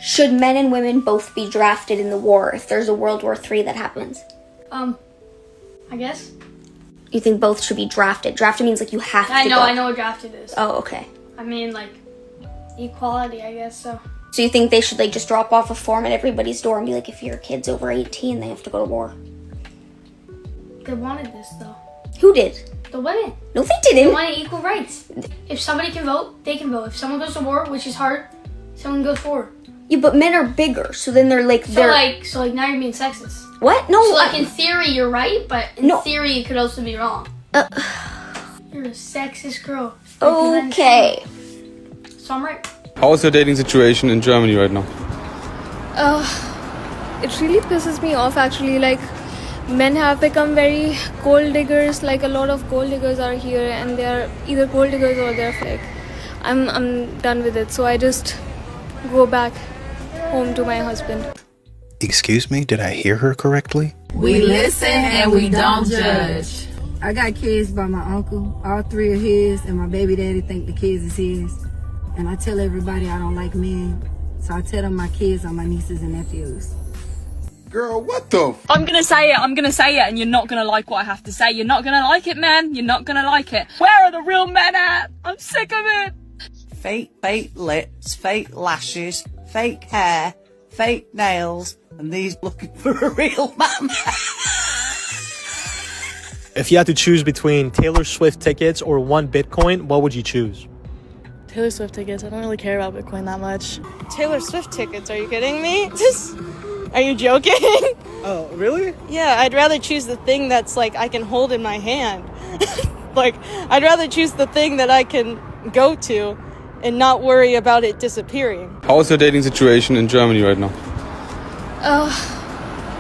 Should men and women both be drafted in the war if there's a World War III that happens? I guess. You think both should be drafted? Drafted means like you have to go. I know what drafted is. Oh, okay. I mean, like, equality, I guess, so. So you think they should like just drop off a form at everybody's door and be like, if your kid's over 18, they have to go to war? They wanted this, though. Who did? The women. No, they They didn't. wanted equal rights. If somebody can vote, they can vote. If someone goes to war, which is hard, someone goes forward. Yeah, but men are bigger, so then they're like, So like now you're being sexist. What? No. So like in theory you're right, but in theory it could also be wrong. You're a sexist girl. Okay. So I'm right. How is your dating situation in Germany right now? It really pisses me off actually. Like, men have become very gold diggers. Like, a lot of gold diggers are here and they're either gold diggers or they're fake. I'm done with it, so I just go back home to my husband. Excuse me, did I hear her correctly? We listen and we don't judge. I got kids by my uncle. All three are his, and my baby daddy think the kids is his. And I tell everybody I don't like men, so I tell them my kids are my nieces and nephews. Girl, what the I'm gonna say it, and you're not gonna like what I have to say. You're not gonna like it, man. You're not gonna like it. Where are the real men at? I'm sick of it. Fake lips, fake lashes, fake hair, fake nails, and these looking for a real man. If you had to choose between Taylor Swift tickets or 1 Bitcoin, what would you choose? Taylor Swift tickets. I don't really care about Bitcoin that much. Taylor Swift tickets? Are you kidding me? Are you joking? Oh, really? Yeah, I'd rather choose the thing that's like I can hold in my hand. Like, I'd rather choose the thing that I can go to and not worry about it disappearing. How is your dating situation in Germany right now?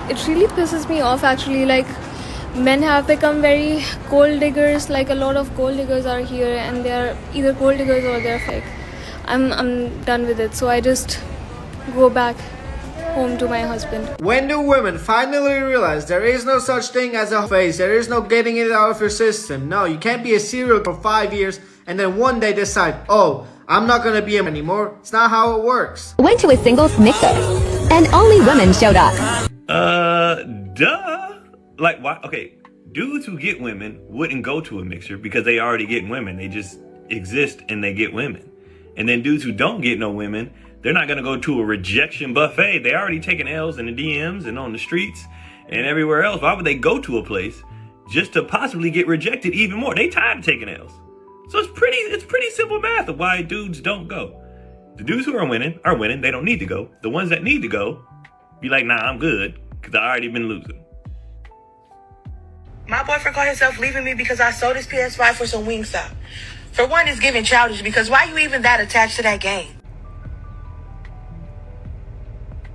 It really pisses me off actually. Like, men have become very gold diggers. Like, a lot of gold diggers are here and they're either gold diggers or they're fake. I'm done with it, so I just go back home to my husband. When do women finally realize there is no such thing as a phase? There is no getting it out of your system. No, you can't be a serial for 5 years and then one day decide, oh, I'm not gonna be him anymore. It's not how it works. Went to a singles mixer, and only women showed up. Duh. Like, why? Okay, dudes who get women wouldn't go to a mixer because they already get women. They just exist and they get women. And then dudes who don't get no women, they're not gonna go to a rejection buffet. They already taking L's in the DMs and on the streets and everywhere else. Why would they go to a place just to possibly get rejected even more? They tired of taking L's. So it's pretty simple math of why dudes don't go. The dudes who are winning. They don't need to go. The ones that need to go, be like, nah, I'm good, because I already been losing. My boyfriend called himself leaving me because I sold his PS5 for some Wingstop. For one, it's giving childish because why you even that attached to that game?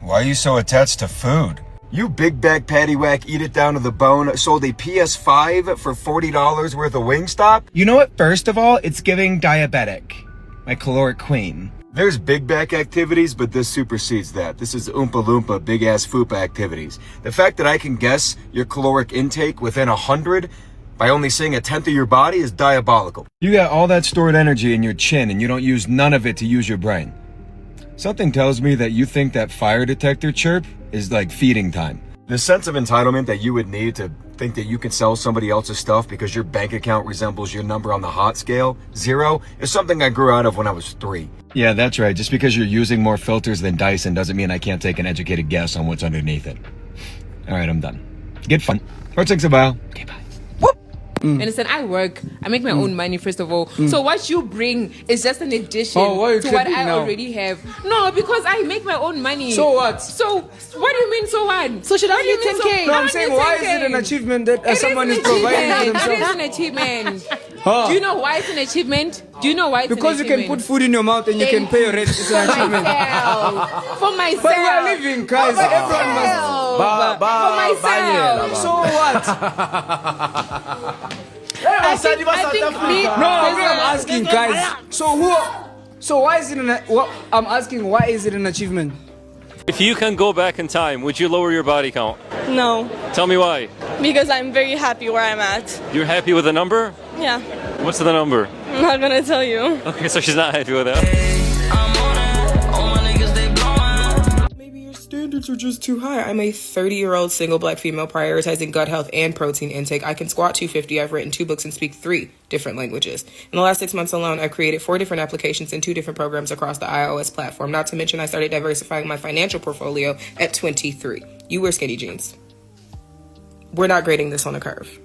Why are you so attached to food? You big bag patty whack, eat it down to the bone, sold a PS5 for $40 worth of Wingstop? You know what? First of all, it's giving diabetic. My caloric queen. There's big back activities, but this supersedes that. This is Oompa Loompa big ass fupa activities. The fact that I can guess your caloric intake within 100 by only seeing 1/10 of your body is diabolical. You got all that stored energy in your chin and you don't use none of it to use your brain. Something tells me that you think that fire detector chirp is like feeding time. The sense of entitlement that you would need to think that you can sell somebody else's stuff because your bank account resembles your number on the hot scale, 0, is something I grew out of when I was 3. Yeah, that's right. Just because you're using more filters than Dyson doesn't mean I can't take an educated guess on what's underneath it. All right, I'm done. Get fun. Or takes a while. Okay, bye. Understand? I work. I make my own money, first of all. So what you bring is just an addition Oh, what are you to what I now? already have. No, because I make my own money. So what? So what do you mean, so what? So should I What do you get mean, 10K? so- No, I I'm don't saying, need why is 10K. it an achievement that It is someone an is providing for achievement. It themselves? is an achievement. Huh? Do you know why it's an achievement? Do you know why it's Because an you achievement? can put food in your mouth and you can pay your rent. It's an achievement. For myself. But we are living, guys. Everyone must. For myself. So what? I think me. No, I'm asking, guys. So why is it I'm asking, why is it an achievement? If you can go back in time, would you lower your body count? No, Tell me why. because I'm very happy where I'm at. You're happy with the number? Yeah, What's the number? I'm not gonna tell you. Okay, so she's not happy with that. I'm on it. All my niggas, they blowing standards are just too high. I'm a 30-year-old single black female prioritizing gut health and protein intake. I can squat 250. I've written 2 books and speak 3 different languages. In the last 6 months alone, I've created 4 different applications and 2 different programs across the iOS platform. Not to mention, I started diversifying my financial portfolio at 23. You wear skinny jeans. We're not grading this on a curve.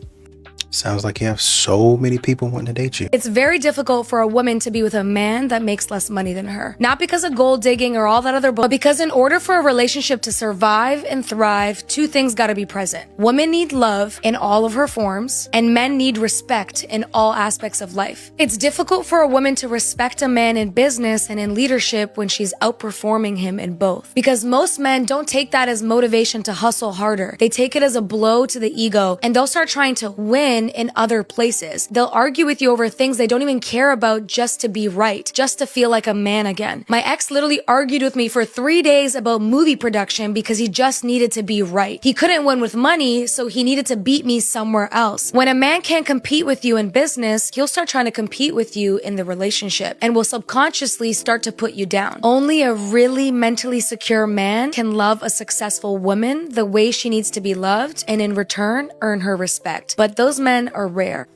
Sounds like you have so many people wanting to date you. It's very difficult for a woman to be with a man that makes less money than her. Not because of gold digging or all that other but because in order for a relationship to survive and thrive, 2 things gotta be present. Women need love in all of her forms, and men need respect in all aspects of life. It's difficult for a woman to respect a man in business and in leadership when she's outperforming him in both. Because most men don't take that as motivation to hustle harder. They take it as a blow to the ego, and they'll start trying to win in other places. They'll argue with you over things they don't even care about just to be right, just to feel like a man again. My ex literally argued with me for 3 days about movie production because he just needed to be right. He couldn't win with money, so he needed to beat me somewhere else. When a man can't compete with you in business, he'll start trying to compete with you in the relationship and will subconsciously start to put you down. Only a really mentally secure man can love a successful woman the way she needs to be loved and in return earn her respect. But those men are rare.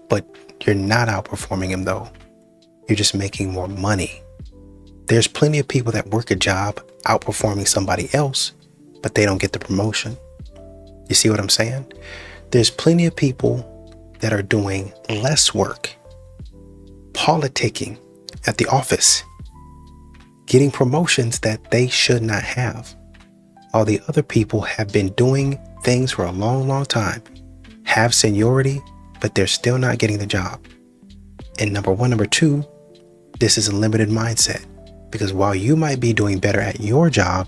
But you're not outperforming him though. You're just making more money. There's plenty of people that work a job outperforming somebody else, but they don't get the promotion. You see what I'm saying? There's plenty of people that are doing less work, politicking at the office, getting promotions that they should not have. All the other people have been doing things for a long, long time, have seniority, but they're still not getting the job. And number 1, number 2, this is a limited mindset, because while you might be doing better at your job,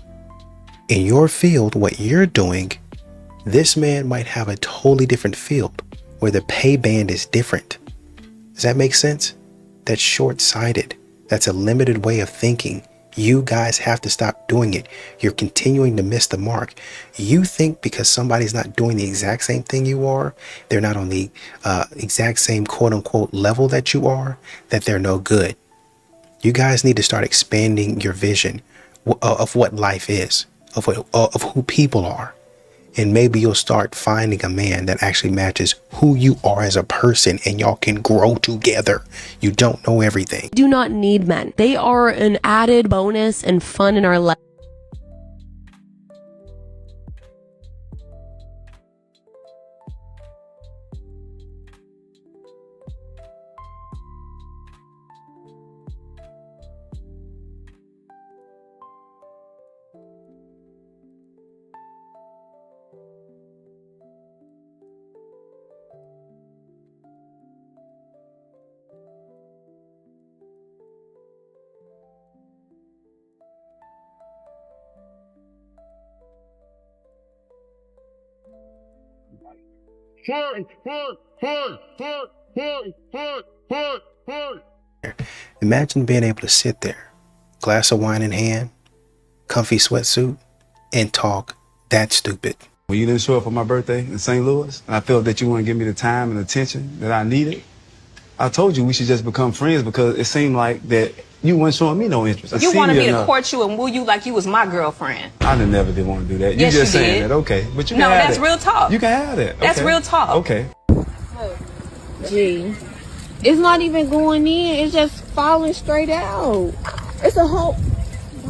in your field, what you're doing, this man might have a totally different field where the pay band is different. Does that make sense? That's short-sighted. That's a limited way of thinking. You guys have to stop doing it. You're continuing to miss the mark. You think because somebody's not doing the exact same thing you are, they're not on the exact same quote unquote level that you are, that they're no good. You guys need to start expanding your vision of what life is, of who people are. And maybe you'll start finding a man that actually matches who you are as a person, and y'all can grow together. You don't know everything. Do not need men. They are an added bonus and fun in our life. Imagine being able to sit there, glass of wine in hand, comfy sweatsuit, and talk that stupid. When you didn't show up for my birthday in St. Louis, and I felt that you wouldn't give me the time and attention that I needed, I told you we should just become friends, because it seemed like that you weren't showing me no interest. You wanted me to court you and woo you like you was my girlfriend. I never did want to do that. You Yes, just you saying did. that, okay. But you can No, have that's that. real talk. You can have that. That's okay. real talk. Okay. Gee, it's not even going in. It's just falling straight out. It's a whole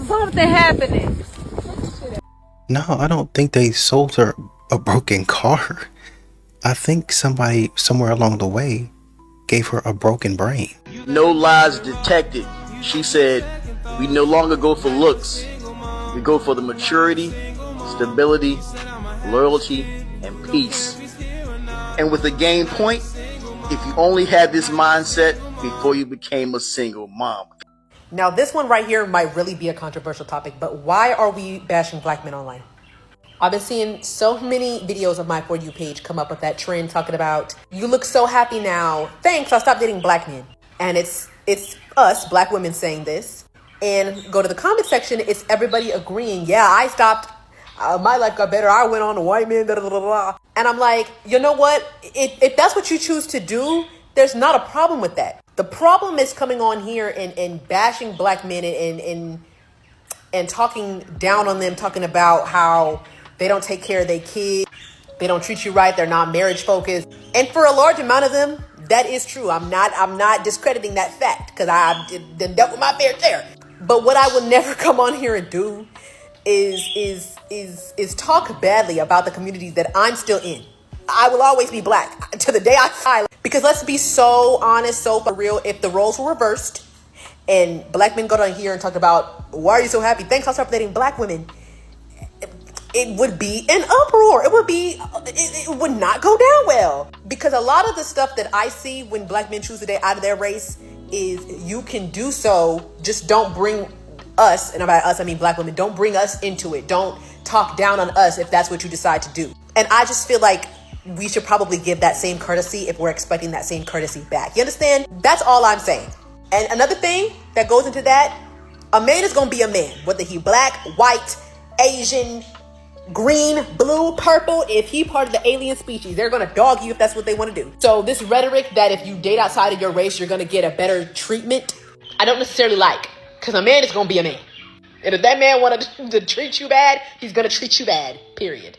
something happening. No, I don't think they sold her a broken car. I think somebody somewhere along the way gave her a broken brain. No lies detected. She said, we no longer go for looks. We go for the maturity, stability, loyalty, and peace. And with the game point, if you only had this mindset before you became a single mom. Now, this one right here might really be a controversial topic, but why are we bashing black men online? I've been seeing so many videos of my For You page come up with that trend talking about, you look so happy now. Thanks, I stopped dating black men. And it's us, black women, saying this. And go to the comment section, it's everybody agreeing, yeah, I stopped. My life got better. I went on to white men, And I'm like, you know what? If that's what you choose to do, there's not a problem with that. The problem is coming on here and bashing black men and and talking down on them, talking about how they don't take care of their kids, they don't treat you right, they're not marriage focused. And for a large amount of them, that is true. I'm not discrediting that fact because I've done dealt with my fair share. But what I will never come on here and do is talk badly about the communities that I'm still in. I will always be black to the day I die. Because let's be so honest, so for real, if the roles were reversed and black men got on here and talked about, why are you so happy? Thanks, I'll start dating black women. It would be an uproar. It would not go down well. Because a lot of the stuff that I see when black men choose to date out of their race is you can do so, just don't bring us, and by us I mean black women, don't bring us into it. Don't talk down on us if that's what you decide to do. And I just feel like we should probably give that same courtesy if we're expecting that same courtesy back. You understand? That's all I'm saying. And another thing that goes into that, a man is gonna be a man, whether he black, white, Asian, green, blue, purple. If he part of the alien species, they're gonna dog you if that's what they want to do. So this rhetoric that if you date outside of your race, you're gonna get a better treatment, I don't necessarily like, because a man is gonna be a man. And if that man wanted to treat you bad, he's gonna treat you bad, period.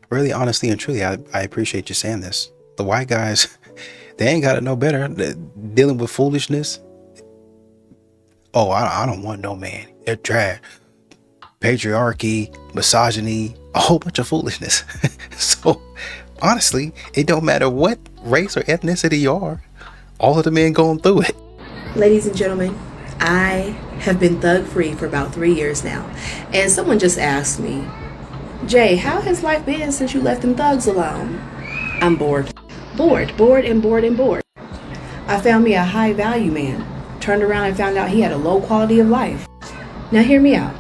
Really, honestly and truly, I appreciate you saying this. The white guys, they ain't got it no better. They're dealing with foolishness. Oh, I don't want no man. They're trash. Patriarchy, misogyny, a whole bunch of foolishness. So honestly, it don't matter what race or ethnicity you are. All of the men going through it. Ladies and gentlemen, I have been thug free for about 3 years now. And someone just asked me, Jay, how has life been since you left them thugs alone? I'm bored. Bored. I found me a high value man. Turned around and found out he had a low quality of life. Now hear me out.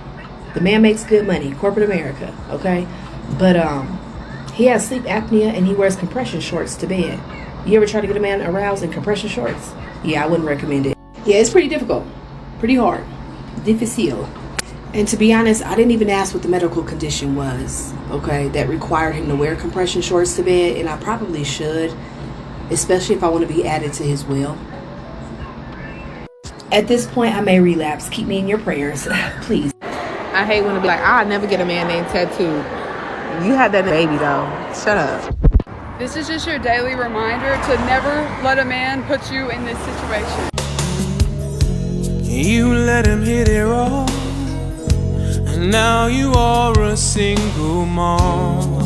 The man makes good money, corporate America, okay? But he has sleep apnea and he wears compression shorts to bed. You ever try to get a man aroused in compression shorts? Yeah, I wouldn't recommend it. Yeah, it's pretty difficult. Pretty hard. Difficile. And to be honest, I didn't even ask what the medical condition was, okay, that required him to wear compression shorts to bed, and I probably should, especially if I want to be added to his will. At this point, I may relapse. Keep me in your prayers, please. I hate when it be like, I'll never get a man named Tattoo. You had that baby though. Shut up. This is just your daily reminder to never let a man put you in this situation. You let him hit it all, and now you are a single mom.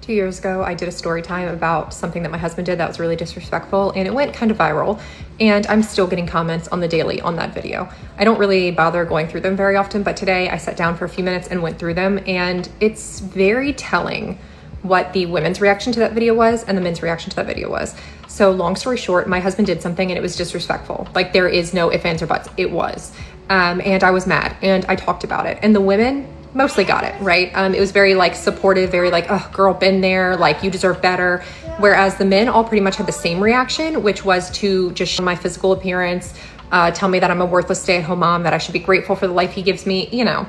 2 years ago, I did a story time about something that my husband did that was really disrespectful, and it went kind of viral, and I'm still getting comments on the daily on that video. I don't really bother going through them very often, but today I sat down for a few minutes and went through them, and it's very telling what the women's reaction to that video was and the men's reaction to that video was. So long story short, my husband did something and it was disrespectful. Like, there is no ifs, ands, or buts. It was. And I was mad and I talked about it, and the women mostly got it, right? It was very like supportive, very like, oh girl, been there, like you deserve better. Whereas the men all pretty much had the same reaction, which was to just show my physical appearance, tell me that I'm a worthless stay-at-home mom, that I should be grateful for the life he gives me, you know,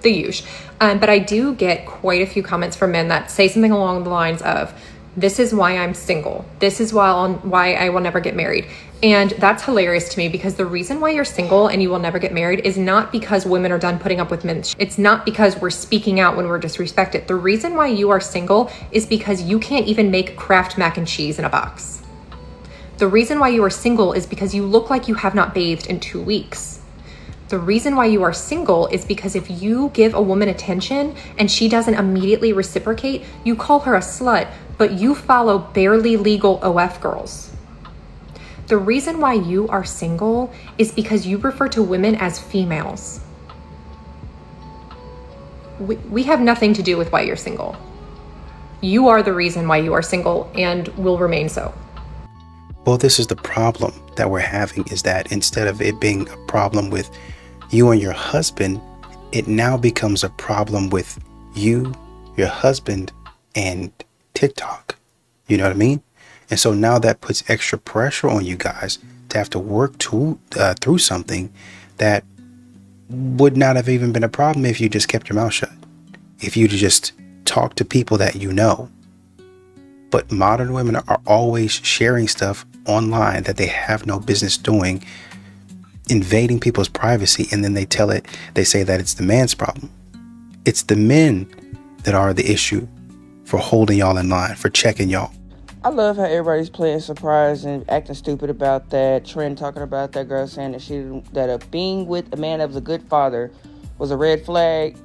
the usual. But I do get quite a few comments from men that say something along the lines of, this is why I'm single. This is why I will never get married. And that's hilarious to me, because the reason why you're single and you will never get married is not because women are done putting up with men. It's not because we're speaking out when we're disrespected. The reason why you are single is because you can't even make Kraft mac and cheese in a box. The reason why you are single is because you look like you have not bathed in 2 weeks. The reason why you are single is because if you give a woman attention and she doesn't immediately reciprocate, you call her a slut, but you follow barely legal OF girls. The reason why you are single is because you refer to women as females. We have nothing to do with why you're single. You are the reason why you are single and will remain so. Well, this is the problem that we're having, is that instead of it being a problem with you and your husband, it now becomes a problem with you, your husband, and TikTok. You know what I mean? And so now that puts extra pressure on you guys to have to work through something that would not have even been a problem if you just kept your mouth shut. If you just talk to people that you know. But modern women are always sharing stuff online that they have no business doing invading people's privacy, and then they say that it's the man's problem. It's the men that are the issue for holding y'all in line, for checking y'all. I love how everybody's playing surprise and acting stupid about that. Trend talking about that girl saying that being with a man that was a good father was a red flag.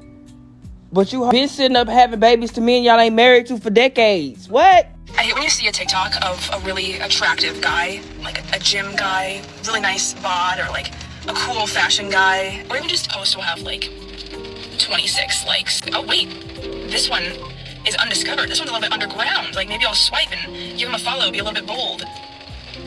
But you been sitting up having babies to men y'all ain't married to for decades. What? I hate when you see a TikTok of a really attractive guy, like a gym guy, really nice bod, or like a cool fashion guy, or even just a post will have like 26 likes. Oh wait, this one is undiscovered. This one's a little bit underground. Like maybe I'll swipe and give him a follow, be a little bit bold.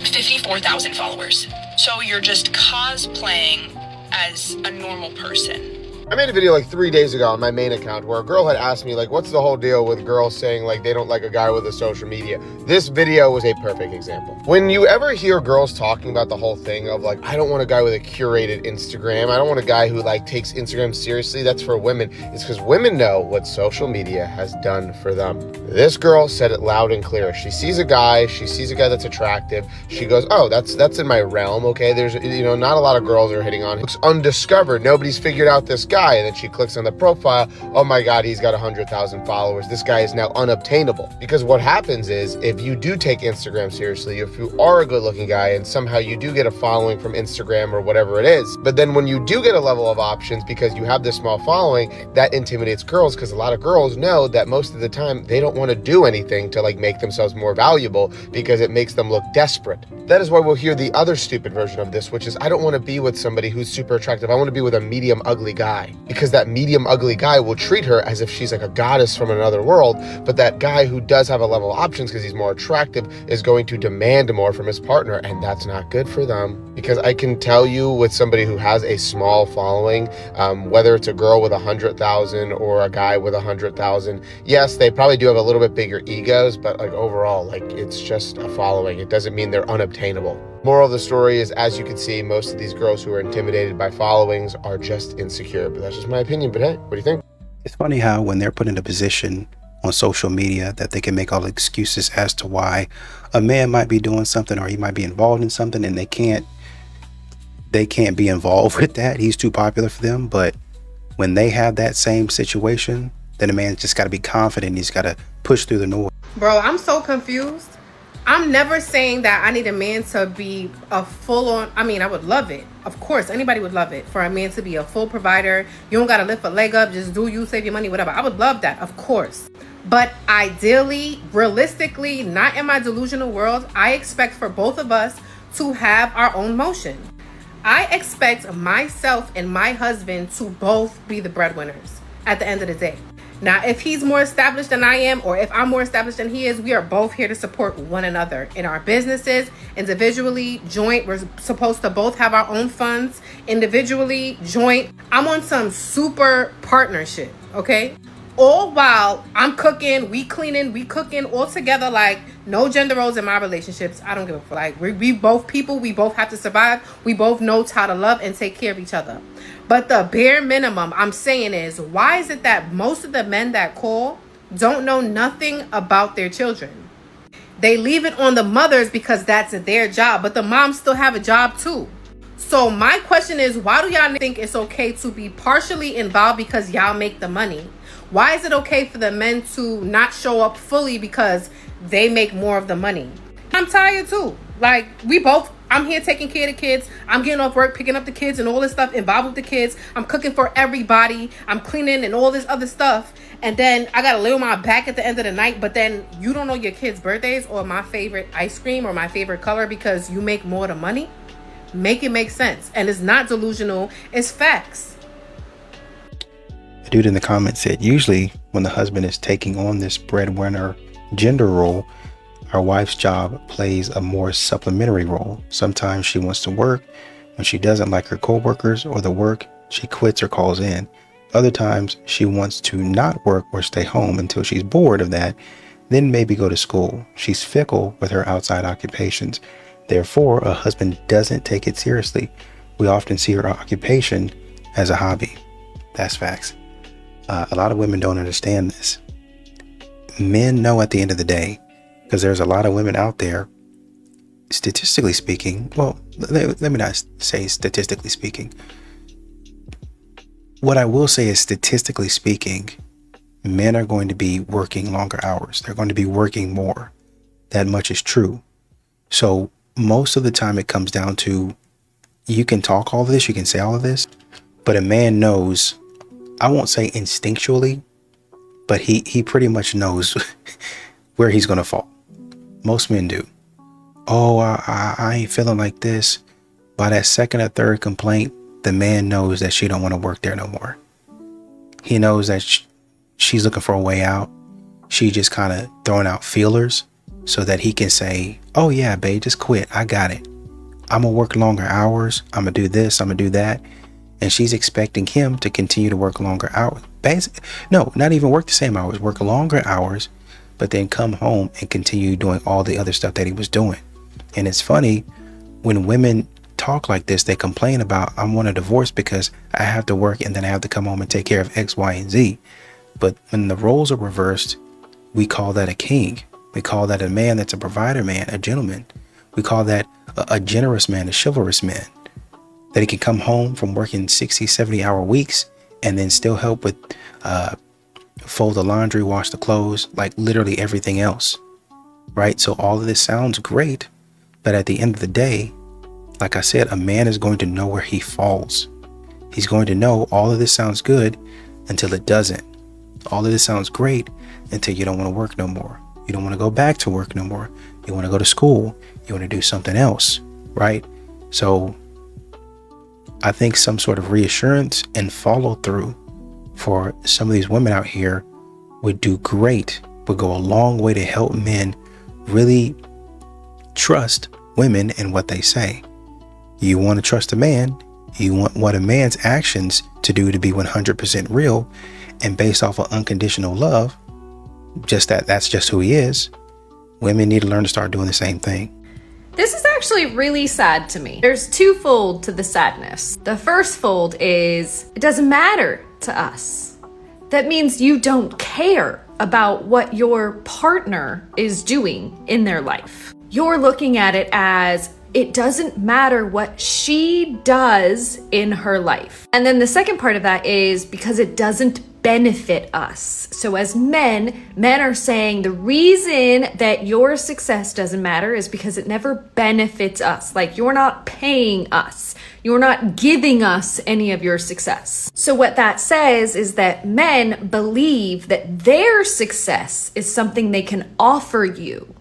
54,000 followers. So you're just cosplaying as a normal person. I made a video like 3 days ago on my main account where a girl had asked me, like, what's the whole deal with girls saying, like, they don't like a guy with a social media? This video was a perfect example. When you ever hear girls talking about the whole thing of, like, I don't want a guy with a curated Instagram, I don't want a guy who, like, takes Instagram seriously, that's for women, it's because women know what social media has done for them. This girl said it loud and clear. She sees a guy that's attractive, she goes, oh, that's in my realm, okay? There's, not a lot of girls are hitting on him. Looks undiscovered, nobody's figured out this guy. And then she clicks on the profile. Oh my God, he's got 100,000 followers. This guy is now unobtainable. Because what happens is, if you do take Instagram seriously, if you are a good looking guy and somehow you do get a following from Instagram or whatever it is, but then when you do get a level of options because you have this small following, that intimidates girls, because a lot of girls know that most of the time they don't want to do anything to like make themselves more valuable because it makes them look desperate. That is why we'll hear the other stupid version of this, which is, I don't want to be with somebody who's super attractive. I want to be with a medium ugly guy. Because that medium ugly guy will treat her as if she's like a goddess from another world, but that guy who does have a level of options because he's more attractive is going to demand more from his partner, and that's not good for them. Because I can tell you, with somebody who has a small following, whether it's a girl with 100,000 or a guy with 100,000, yes, they probably do have a little bit bigger egos, but like overall, like it's just a following. It doesn't mean they're unobtainable. Moral of the story is, as you can see, most of these girls who are intimidated by followings are just insecure. But that's just my opinion. But hey, what do you think? It's funny how when they're put in a position on social media that they can make all the excuses as to why a man might be doing something or he might be involved in something, and they can't be involved with that. He's too popular for them. But when they have that same situation, then a man's just got to be confident. He's got to push through the noise. Bro, I'm so confused. I'm never saying that I need a man to be a full-on, I would love it. Of course, anybody would love it for a man to be a full provider. You don't got to lift a leg up, just do you, save your money, whatever. I would love that, of course. But ideally, realistically, not in my delusional world, I expect for both of us to have our own motion. I expect myself and my husband to both be the breadwinners at the end of the day. Now, if he's more established than I am, or if I'm more established than he is, we are both here to support one another in our businesses, individually, joint. We're supposed to both have our own funds, individually, joint. I'm on some super partnership, okay? All while I'm cooking, we cleaning, we cooking all together, like no gender roles in my relationships. I don't give a fuck. Like we both people, we both have to survive. We both know how to love and take care of each other. But the bare minimum I'm saying is, why is it that most of the men that call don't know nothing about their children? They leave it on the mothers because that's their job, but the moms still have a job too. So my question is, why do y'all think it's okay to be partially involved because y'all make the money? Why is it okay for the men to not show up fully because they make more of the money? I'm tired too. Like I'm here taking care of the kids. I'm getting off work, picking up the kids and all this stuff, involved with the kids. I'm cooking for everybody. I'm cleaning and all this other stuff. And then I got to lay on my back at the end of the night. But then you don't know your kids' birthdays or my favorite ice cream or my favorite color because you make more of the money. Make it make sense. And it's not delusional. It's facts. A dude in the comments said, usually when the husband is taking on this breadwinner gender role, our wife's job plays a more supplementary role. Sometimes she wants to work. When she doesn't like her coworkers or the work, she quits or calls in. Other times she wants to not work or stay home until she's bored of that, then maybe go to school. She's fickle with her outside occupations. Therefore, a husband doesn't take it seriously. We often see her occupation as a hobby. That's facts. A lot of women don't understand this. Men know at the end of the day, because there's a lot of women out there statistically speaking, well, let me not say statistically speaking. What I will say is, statistically speaking, men are going to be working longer hours. They're going to be working more. That much is true. So most of the time it comes down to, you can talk all of this, you can say all of this, but a man knows, I won't say instinctually, but he pretty much knows where he's going to fall. Most men do. Oh, I ain't feeling like this. By that second or third complaint, the man knows that she don't want to work there no more. He knows that she's looking for a way out. She just kind of throwing out feelers so that he can say, oh yeah, babe, just quit. I got it. I'm going to work longer hours. I'm going to do this. I'm going to do that. And she's expecting him to continue to work longer hours. No, not even work the same hours, work longer hours, but then come home and continue doing all the other stuff that he was doing. And it's funny, when women talk like this, they complain about, I want a divorce because I have to work and then I have to come home and take care of X, Y, and Z. But when the roles are reversed, we call that a king. We call that a man that's a provider man, a gentleman. We call that a generous man, a chivalrous man. That he can come home from working 60, 70-hour weeks and then still help with fold the laundry, wash the clothes, like literally everything else. Right? So all of this sounds great, but at the end of the day, like I said, a man is going to know where he falls. He's going to know all of this sounds good until it doesn't. All of this sounds great until you don't want to work no more. You don't want to go back to work no more. You want to go to school. You want to do something else, right? So I think some sort of reassurance and follow through for some of these women out here would do great, would go a long way to help men really trust women and what they say. You want to trust a man. You want a man's actions to do to be 100% real and based off of unconditional love. Just that's just who he is. Women need to learn to start doing the same thing. This is actually really sad to me. There's twofold to the sadness. The first fold is, it doesn't matter to us. That means you don't care about what your partner is doing in their life. You're looking at it as, it doesn't matter what she does in her life. And then the second part of that is because it doesn't benefit us. So as men are saying the reason that your success doesn't matter is because it never benefits us. Like, you're not paying us. You're not giving us any of your success. So what that says is that men believe that their success is something they can offer you,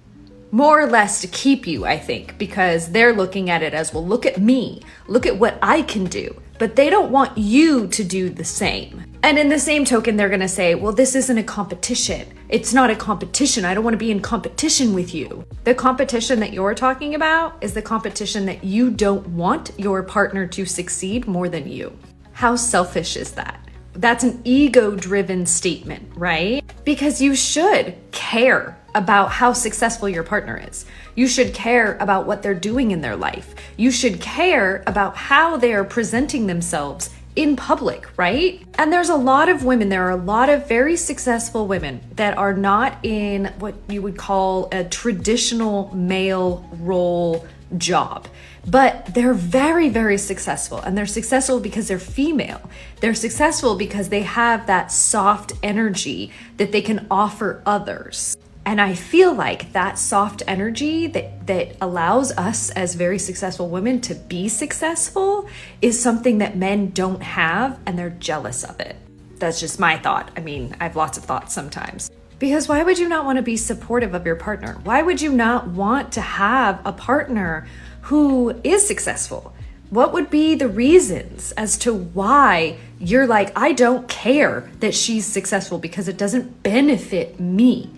more or less to keep you, I think, because they're looking at it as, well, look at me, look at what I can do. But they don't want you to do the same. And in the same token, they're gonna say, well, this isn't a competition. It's not a competition. I don't want to be in competition with you. The competition that you're talking about is the competition that you don't want your partner to succeed more than you. How selfish is that? That's an ego-driven statement, right? Because you should care about how successful your partner is. You should care about what they're doing in their life. You should care about how they are presenting themselves in public, right? And there's a lot of women, there are a lot of very successful women that are not in what you would call a traditional male role job. But they're very, very successful, and they're successful because they're female. They're successful because they have that soft energy that they can offer others. And I feel like that soft energy that allows us as very successful women to be successful is something that men don't have, and they're jealous of it. That's just my thought. I mean, I have lots of thoughts sometimes. Because why would you not want to be supportive of your partner? Why would you not want to have a partner who is successful? What would be the reasons as to why you're like, I don't care that she's successful because it doesn't benefit me?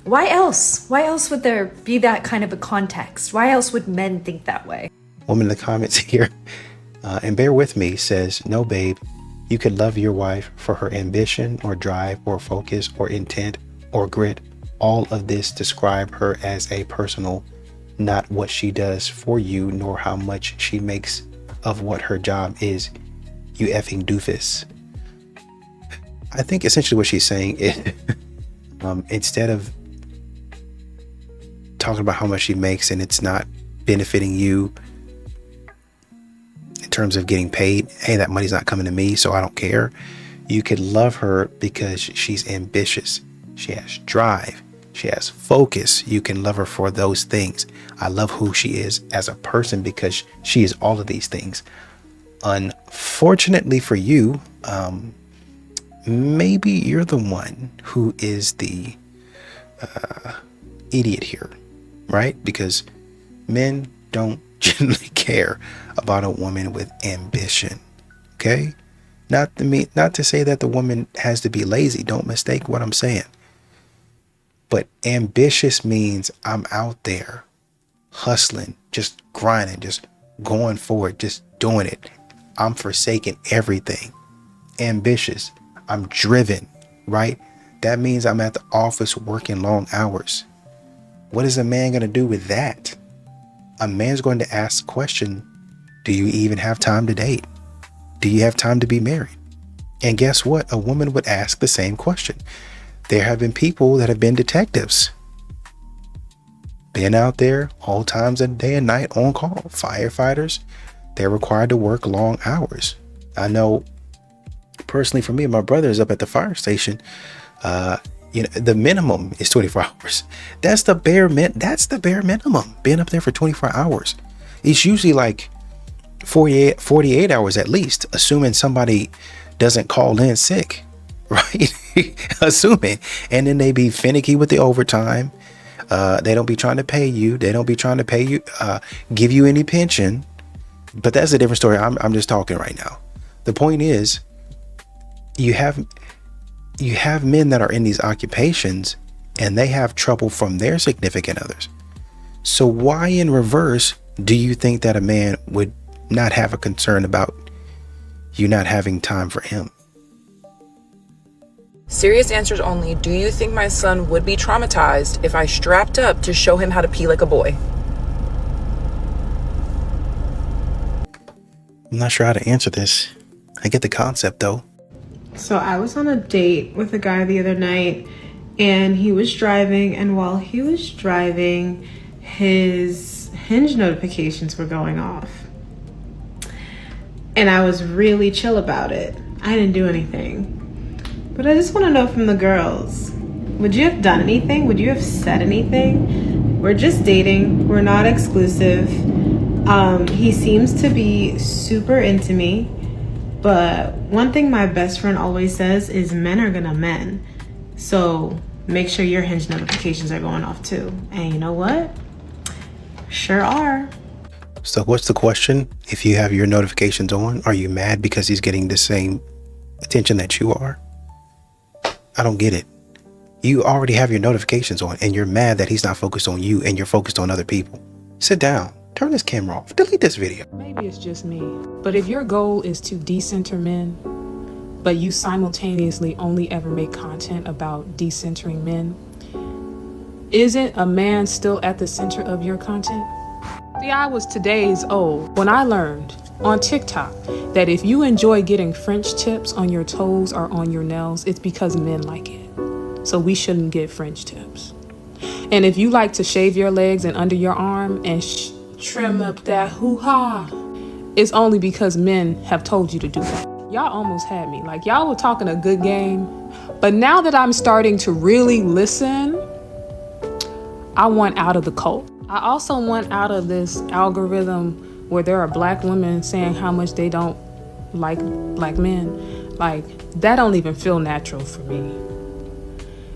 Why else? Why else would there be that kind of a context? Why else would men think that way? Woman in the comments here, and bear with me, says, no, babe, you could love your wife for her ambition or drive or focus or intent or grit. All of this describe her as a personal, not what she does for you, nor how much she makes of what her job is. You effing doofus. I think essentially what she's saying is, instead of talking about how much she makes and it's not benefiting you in terms of getting paid. Hey, that money's not coming to me, so I don't care. You could love her because she's ambitious. She has drive. She has focus. You can love her for those things. I love who she is as a person because she is all of these things. Unfortunately for you, maybe you're the one who is the idiot here, right? Because men don't generally care about a woman with ambition. Okay? Not to say that the woman has to be lazy. Don't mistake what I'm saying. But ambitious means I'm out there hustling, just grinding, just going forward, just doing it. I'm forsaking everything. Ambitious. I'm driven, right? That means I'm at the office working long hours. What is a man going to do with that? A man's going to ask the question, do you even have time to date? Do you have time to be married? And guess what? A woman would ask the same question. There have been people that have been detectives. Been out there all times of day and night on call. Firefighters, they're required to work long hours. I know personally for me, my brother is up at the fire station. The minimum is 24 hours. That's the bare minimum. Being up there for 24 hours. It's usually like 48 hours at least, assuming somebody doesn't call in sick, right? Assuming. And then they be finicky with the overtime. They don't be trying to pay you. They don't be trying to pay you, give you any pension. But that's a different story. I'm just talking right now. The point is, you have men that are in these occupations and they have trouble from their significant others. So why in reverse do you think that a man would not have a concern about you not having time for him? Serious answers only. Do you think my son would be traumatized if I strapped up to show him how to pee like a boy? I'm not sure how to answer this. I get the concept though. So I was on a date with a guy the other night and he was driving, and while he was driving, his Hinge notifications were going off. And I was really chill about it. I didn't do anything. But I just want to know from the girls, would you have done anything? Would you have said anything? We're just dating. We're not exclusive. He seems to be super into me. But one thing my best friend always says is men are gonna men. So make sure your Hinge notifications are going off too. And you know what? Sure are. So what's the question? If you have your notifications on, are you mad because he's getting the same attention that you are? I don't get it. You already have your notifications on and you're mad that he's not focused on you and you're focused on other people. Sit down. Turn this camera off. Delete this video. Maybe it's just me, but if your goal is to decenter men, but you simultaneously only ever make content about decentering men, isn't a man still at the center of your content? See, I was today's old when I learned on TikTok that if you enjoy getting French tips on your toes or on your nails, it's because men like it. So we shouldn't get French tips. And if you like to shave your legs and under your arm and trim up that hoo-ha, it's only because men have told you to do that. Y'all almost had me. Like, y'all were talking a good game, but now that I'm starting to really listen, I want out of the cult. I also want out of this algorithm where there are black women saying how much they don't like men. Like, that don't even feel natural for me.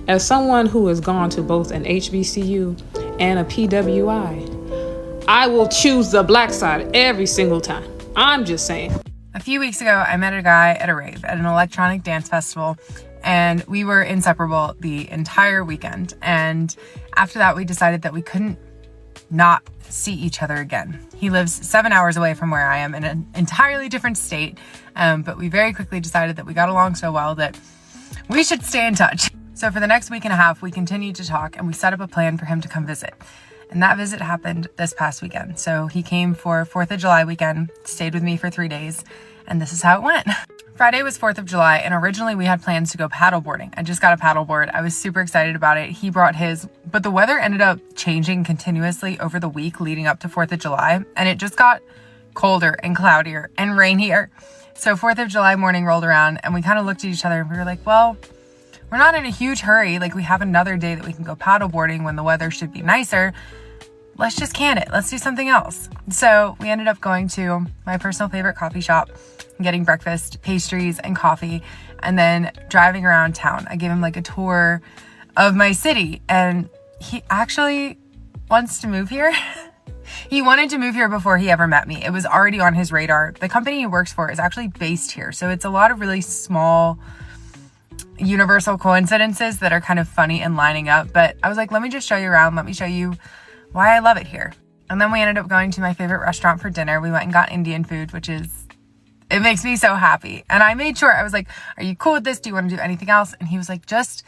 As someone who has gone to both an HBCU and a PWI, I will choose the black side every single time. I'm just saying. A few weeks ago, I met a guy at a rave at an electronic dance festival, and we were inseparable the entire weekend. And after that, we decided that we couldn't not see each other again. He lives 7 hours away from where I am in an entirely different state, but we very quickly decided that we got along so well that we should stay in touch. So for the next week and a half, we continued to talk, and we set up a plan for him to come visit. And that visit happened this past weekend. So he came for 4th of July weekend, stayed with me for 3 days, and this is how it went. Friday was 4th of July, and originally we had plans to go paddleboarding. I just got a paddleboard. I was super excited about it. He brought his, but the weather ended up changing continuously over the week leading up to 4th of July, and it just got colder and cloudier and rainier. So 4th of July morning rolled around, and we kind of looked at each other and we were like, well, we're not in a huge hurry. Like, we have another day that we can go paddleboarding when the weather should be nicer. Let's just can it. Let's do something else. So we ended up going to my personal favorite coffee shop, getting breakfast, pastries, and coffee, and then driving around town. I gave him like a tour of my city, and he actually wants to move here. He wanted to move here before he ever met me. It was already on his radar. The company he works for is actually based here, so it's a lot of really small universal coincidences that are kind of funny and lining up. But I was like, let me just show you around. Let me show you why I love it here. And then we ended up going to my favorite restaurant for dinner. We went and got Indian food, which is, it makes me so happy. And I made sure, I was like, are you cool with this? Do you want to do anything else? And he was like, just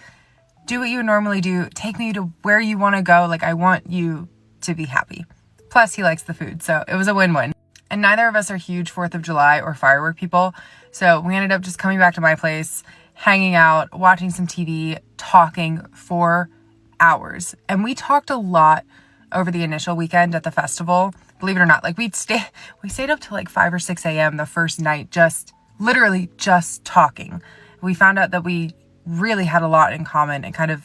do what you normally do. Take me to where you want to go. Like, I want you to be happy. Plus, he likes the food. So it was a win-win. And neither of us are huge 4th of July or firework people. So we ended up just coming back to my place, hanging out, watching some TV, talking for hours. And we talked a lot over the initial weekend at the festival. Believe it or not, like we stayed up till like 5 or 6 a.m. the first night, literally just talking. We found out that we really had a lot in common, and kind of,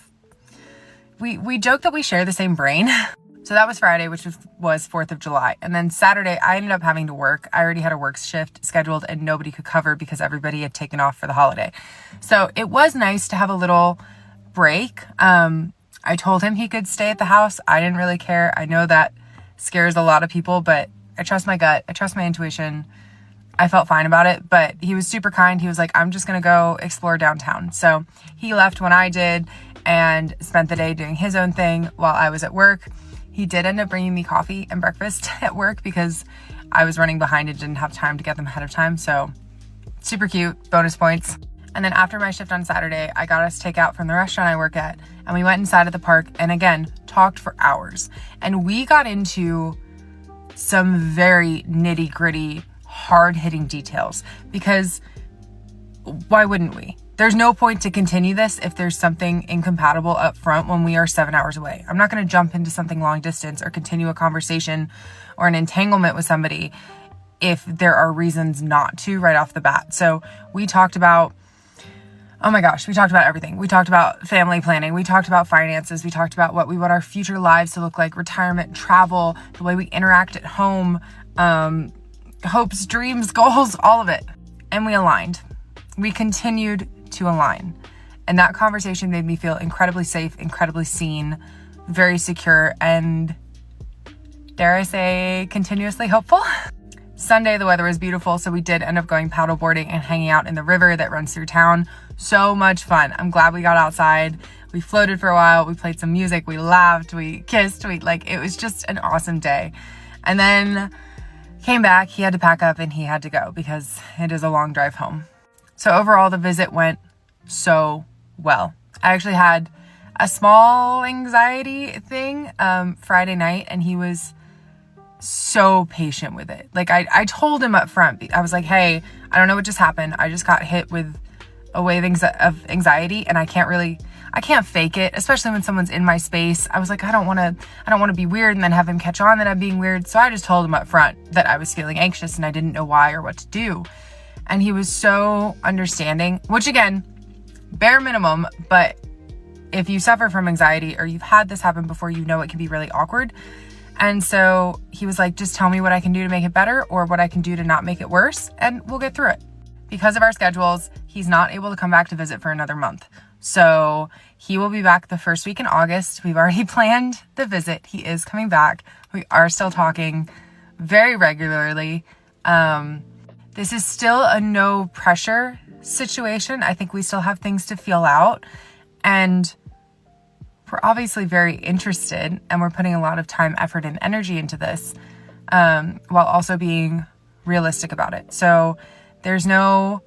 we joke that we share the same brain. So that was Friday, which was 4th of July. And then Saturday, I ended up having to work. I already had a work shift scheduled and nobody could cover because everybody had taken off for the holiday. So it was nice to have a little break. I told him he could stay at the house. I didn't really care. I know that scares a lot of people, but I trust my gut. I trust my intuition. I felt fine about it, but he was super kind. He was like, I'm just going to go explore downtown. So he left when I did and spent the day doing his own thing while I was at work. He did end up bringing me coffee and breakfast at work because I was running behind and didn't have time to get them ahead of time. So super cute, bonus points. And then after my shift on Saturday, I got us takeout from the restaurant I work at, and we went inside of the park and again, talked for hours. And we got into some very nitty gritty, hard hitting details, because why wouldn't we? There's no point to continue this if there's something incompatible up front when we are 7 hours away. I'm not going to jump into something long distance or continue a conversation or an entanglement with somebody if there are reasons not to right off the bat. So we talked about, oh my gosh, we talked about everything. We talked about family planning. We talked about finances. We talked about what we want our future lives to look like, retirement, travel, the way we interact at home, hopes, dreams, goals, all of it. And we aligned. We continued to align. And that conversation made me feel incredibly safe, incredibly seen, very secure, and dare I say, continuously hopeful. Sunday, the weather was beautiful, so we did end up going paddleboarding and hanging out in the river that runs through town. So much fun. I'm glad we got outside. We floated for a while. We played some music. We laughed. We kissed. It was just an awesome day. And then came back. He had to pack up and he had to go because it is a long drive home. So overall, the visit went so well. I actually had a small anxiety thing Friday night, and he was so patient with it. Like I told him up front, I was like, hey, I don't know what just happened. I just got hit with a wave of anxiety, and I can't fake it, especially when someone's in my space. I was like, I don't want to be weird and then have him catch on that I'm being weird. So I just told him up front that I was feeling anxious and I didn't know why or what to do. And he was so understanding, which again, bare minimum, but if you suffer from anxiety or you've had this happen before, you know it can be really awkward. And so he was like, just tell me what I can do to make it better or what I can do to not make it worse, and we'll get through it. Because of our schedules, he's not able to come back to visit for another month. So he will be back the first week in August. We've already planned the visit. He is coming back. We are still talking very regularly. This is still a no pressure situation. I think we still have things to feel out, and we're obviously very interested, and we're putting a lot of time, effort, and energy into this, while also being realistic about it. So there's no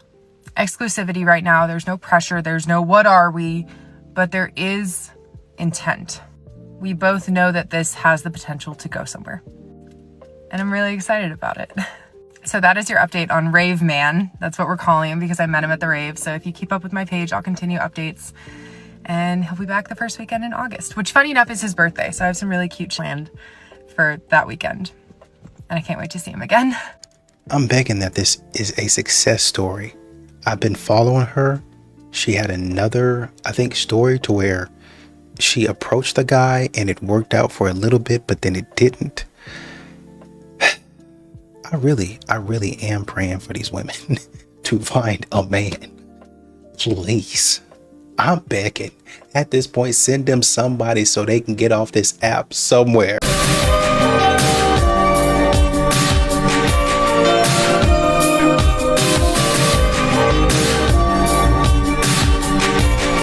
exclusivity right now. There's no pressure. There's no what are we, but there is intent. We both know that this has the potential to go somewhere, and I'm really excited about it. So that is your update on Rave Man. That's what we're calling him because I met him at the rave. So if you keep up with my page, I'll continue updates. And he'll be back the first weekend in August, which funny enough is his birthday. So I have some really cute planned for that weekend. And I can't wait to see him again. I'm begging that this is a success story. I've been following her. She had another, I think, story to where she approached the guy and it worked out for a little bit, but then it didn't. I really am praying for these women to find a man. Please. I'm begging. At this point, send them somebody so they can get off this app somewhere.